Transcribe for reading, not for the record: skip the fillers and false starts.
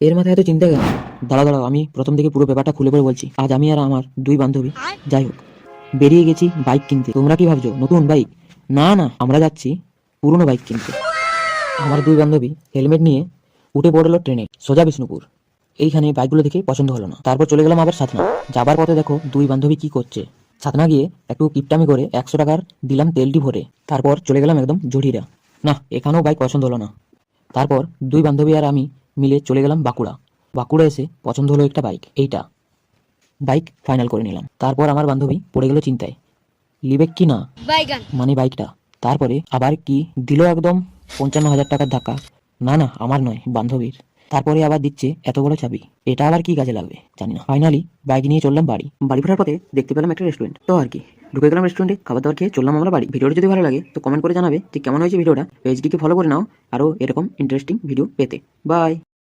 এর মাথায় এত চিন্তা কেন? দাঁড়াও দাঁড়াও, আমি প্রথম থেকে পুরো ব্যাপারটা খুলে পড়ে বলছি। আজ আমি আর আমার দুই বান্ধবী, যাই হোক, বেরিয়ে গেছি বাইক কিনতে। তোমরা কি ভাবছো নতুন বাইক? না না, আমরা যাচ্ছি পুরনো বাইক কিনতে। আমার দুই বান্ধবী হেলমেট নিয়ে উঠে পড়লো ট্রেনে সোজা বিষ্ণুপুর। এইখানে বাইকগুলো দেখে পছন্দ হলো না, তারপর চলে গেলাম আবার সাতনা। যাবার পথে দেখো দুই বান্ধবী কি করছে। সাতনা গিয়ে একটু কিপটামি করে 100 টাকার দিলাম তেলটি ভরে, তারপর চলে গেলাম একদম জটিরা। না, এখানেও বাইক পছন্দ হলো না। তারপর দুই বান্ধবী আর আমি মিলে চলে গেলাম বাঁকুড়া। বাঁকুড়া এসে পছন্দ হলো একটা বাইক, এইটা। বাইক ফাইনাল করে নিলাম। তারপর আমার বান্ধবী পড়ে গেল চিন্তায়, লিবে কি না, বাইগান। মানে বাইকটা। তারপরে আবার কি দিল একদম 55,000 টাকার ধাক্কা। না না, আমার নয়, বান্ধবীর। তারপরে আবার দিচ্ছে এত বড় চাবি, এটা আবার কি কাজে লাগবে জানি না। ফাইনালি বাইক নিয়ে চললাম বাড়ি। বাড়ি ফেরার পথে দেখতে পেলাম একটা রেস্টুরেন্ট, তো আর কি ঢুকে গেলাম রেস্টুরেন্টে, খাবার দাবার খেয়ে চললাম আমরা বাড়ি। ভিডিওটা যদি ভালো লাগে তো কমেন্ট করে জানাবে যে কেমন হয়েছে ভিডিওটা। পেজটিকে ফলো করে নাও আরও এরকম ইন্টারেস্টিং ভিডিও পেতে। বাই।